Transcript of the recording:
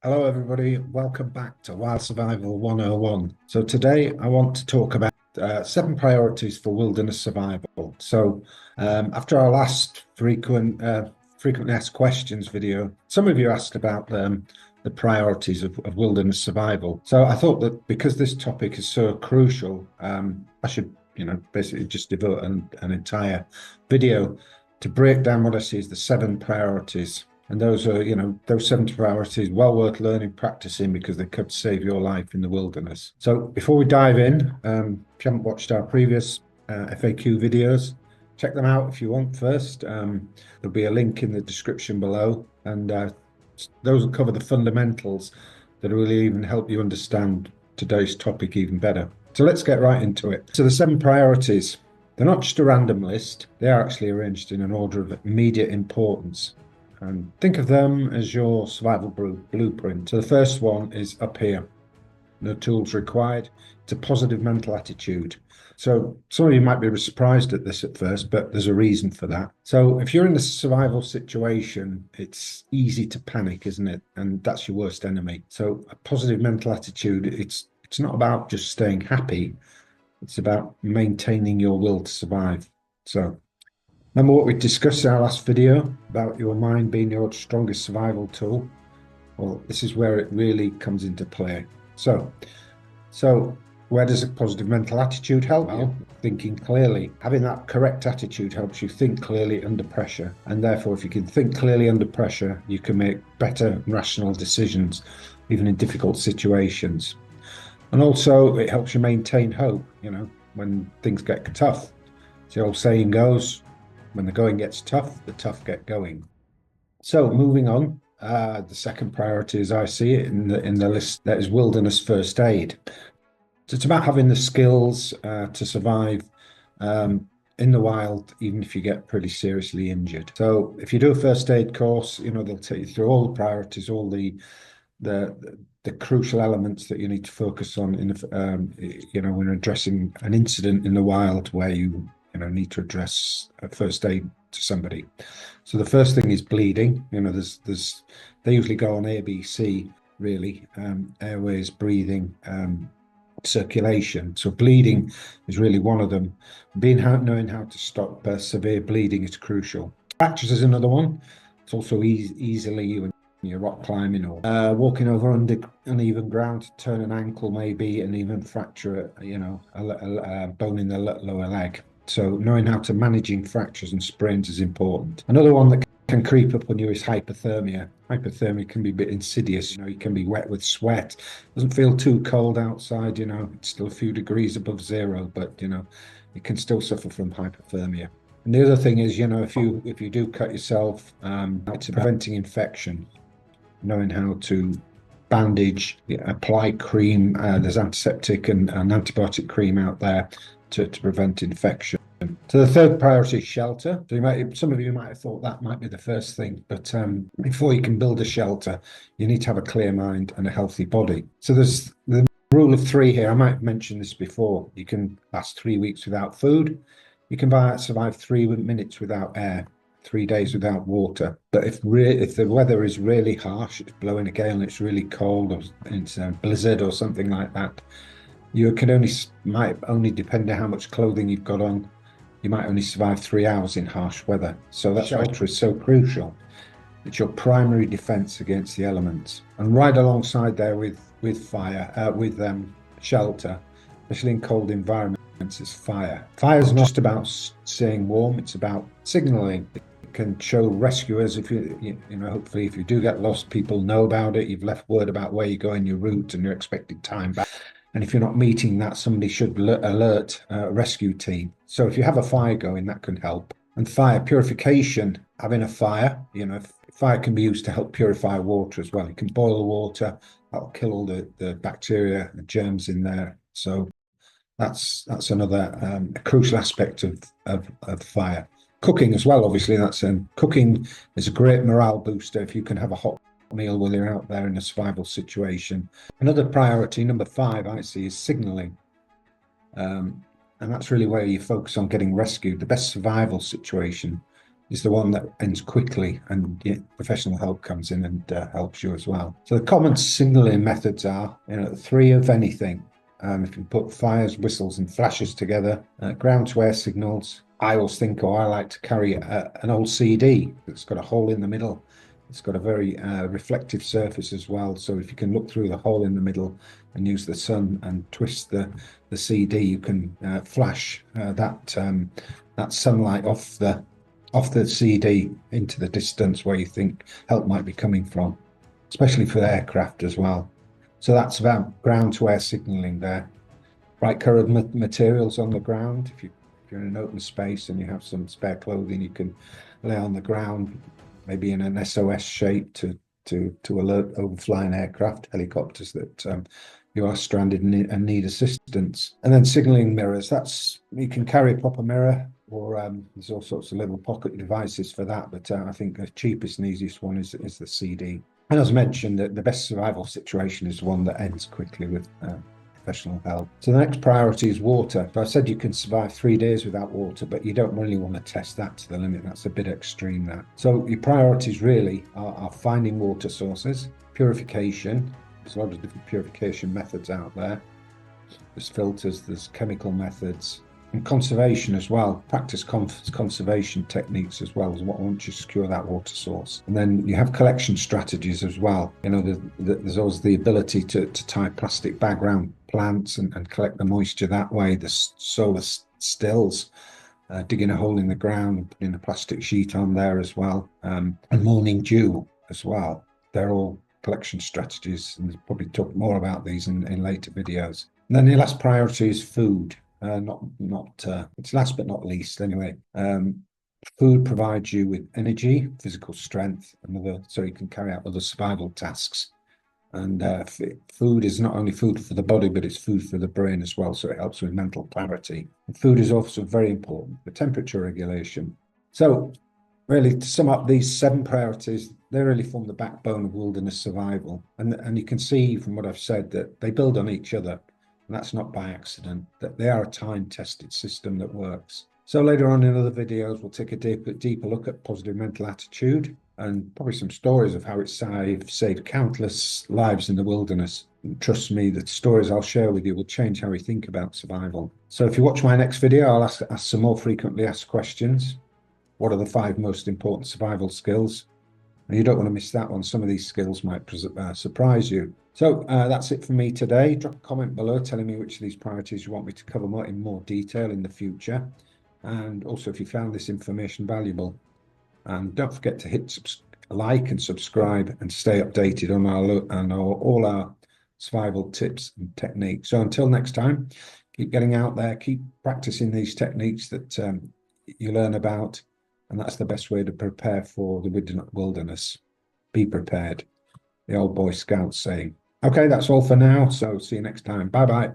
Hello everybody, welcome back to Wild Survival 101. So today I want to talk about 7 priorities for wilderness survival. After our last frequently asked questions video, some of you asked about the priorities of wilderness survival. So I thought that because this topic is so crucial, I should basically just devote an entire video to break down what I see as the 7 priorities. And those are, those 7 priorities, well worth learning, practicing, because they could save your life in the wilderness. So before we dive in, if you haven't watched our previous FAQ videos, check them out if you want first. There'll be a link in the description below, and those will cover the fundamentals that will even help you understand today's topic even better. So let's get right into it. So the 7 priorities, they're not just a random list, they are actually arranged in an order of immediate importance. And think of them as your survival blueprint. So the first one is up here. No tools required. It's a positive mental attitude. So some of you might be surprised at this at first, but there's a reason for that. So if you're in a survival situation, it's easy to panic, isn't it? And that's your worst enemy. So a positive mental attitude, it's not about just staying happy. It's about maintaining your will to survive. So remember what we discussed in our last video about your mind being your strongest survival tool? Well, this is where it really comes into play. So where does a positive mental attitude help you? Thinking clearly. Having that correct attitude helps you think clearly under pressure. And therefore, if you can think clearly under pressure, you can make better rational decisions, even in difficult situations. And also, it helps you maintain hope, when things get tough. The old saying goes, when the going gets tough, the tough get going. So moving on, the second priority, as I see it in the list, that is wilderness first aid. So it's about having the skills to survive in the wild, even if you get pretty seriously injured. So if you do a first aid course, they'll take you through all the priorities, all the crucial elements that you need to focus on when addressing an incident in the wild where you need to address a first aid to somebody. So the first thing is bleeding. They usually go on ABC, really, airways, breathing, circulation. So bleeding is really one of them. Knowing how to stop severe bleeding is crucial. Fractures is another one. It's also easily when you're rock climbing or walking over uneven ground to turn an ankle, maybe, and even fracture a bone in the lower leg. So knowing how to managing fractures and sprains is important. Another one that can creep up on you is hypothermia. Hypothermia can be a bit insidious. You can be wet with sweat. Doesn't feel too cold outside. It's still a few degrees above zero, but you can still suffer from hypothermia. And the other thing is, if you do cut yourself, it's preventing infection. Knowing how to bandage, apply cream. There's antiseptic and antibiotic cream out there to prevent infection. So the third priority is shelter. So some of you might have thought that might be the first thing, but before you can build a shelter, you need to have a clear mind and a healthy body. So there's the rule of 3 here. I might have mentioned this before. You can last 3 weeks without food. You can survive 3 minutes without air, 3 days without water. But if the weather is really harsh, it's blowing a gale and it's really cold, or it's a blizzard or something like that, you might only, depending on how much clothing you've got on, you might only survive 3 hours in harsh weather. So that shelter is so crucial. It's your primary defense against the elements. And right alongside there with shelter, especially in cold environments, is fire. Fire is not just about staying warm, it's about signaling. It can show rescuers, if hopefully if you do get lost, people know about it. You've left word about where you're going, your route, and your expected time back. And if you're not meeting that, somebody should alert a rescue team. So if you have a fire going, that can help. And fire purification, having a fire, fire can be used to help purify water as well. You can boil the water, that'll kill all the bacteria, the germs in there. So that's another crucial aspect of fire. Cooking as well, obviously. Cooking is a great morale booster if you can have a hot meal while you're out there in a survival situation. Another priority, number 5, I see, is signaling. And that's really where you focus on getting rescued. The best survival situation is the one that ends quickly, and professional help comes in and helps you as well. So the common signaling methods are, 3 of anything. If you put fires, whistles, and flashes together, ground to air signals. I always think, or I like to carry an old CD that's got a hole in the middle. It's got a very reflective surface as well. So if you can look through the hole in the middle and use the sun and twist the CD, you can flash that sunlight off the CD into the distance where you think help might be coming from, especially for the aircraft as well. So that's about ground to air signaling there. Bright coloured materials on the ground. If you're in an open space and you have some spare clothing, you can lay on the ground, maybe in an SOS shape to alert overflying aircraft, helicopters that you are stranded and need assistance. And then signaling mirrors. That's, you can carry a proper mirror, or there's all sorts of little pocket devices for that. But I think the cheapest and easiest one is the CD. And as mentioned, the best survival situation is one that ends quickly with professional help. So the next priority is water. So I said you can survive 3 days without water, but you don't really want to test that to the limit. That's a bit extreme, that. So your priorities really are finding water sources, purification. There's a lot of different purification methods out there. There's filters, there's chemical methods, and conservation as well. Practice conservation techniques as well, as what once you secure that water source. And then you have collection strategies as well. There's always the ability to tie plastic bag around plants and collect the moisture that way. The solar stills, digging a hole in the ground and putting a plastic sheet on there as well, and morning dew as well. They're all collection strategies, and we'll probably talk more about these in later videos. And then the last priority is food. It's last but not least anyway. Food provides you with energy, physical strength, so you can carry out other survival tasks. And food is not only food for the body, but it's food for the brain as well. So it helps with mental clarity. And food is also very important for temperature regulation. So really, to sum up these 7 priorities, they really form the backbone of wilderness survival. And you can see from what I've said that they build on each other. And that's not by accident, that they are a time-tested system that works. So later on in other videos, we'll take a deeper look at positive mental attitude and probably some stories of how it's saved countless lives in the wilderness. And trust me, the stories I'll share with you will change how we think about survival. So if you watch my next video, I'll ask some more frequently asked questions. What are the 5 most important survival skills? And you don't want to miss that one. Some of these skills might surprise you. So that's it for me today. Drop a comment below telling me which of these priorities you want me to cover in more detail in the future. And also if you found this information valuable. And don't forget to hit like and subscribe and stay updated on all our survival tips and techniques. So until next time, keep getting out there, keep practicing these techniques that you learn about. And that's the best way to prepare for the wilderness. Be prepared. The old Boy Scouts saying. Okay, that's all for now. So see you next time. Bye-bye.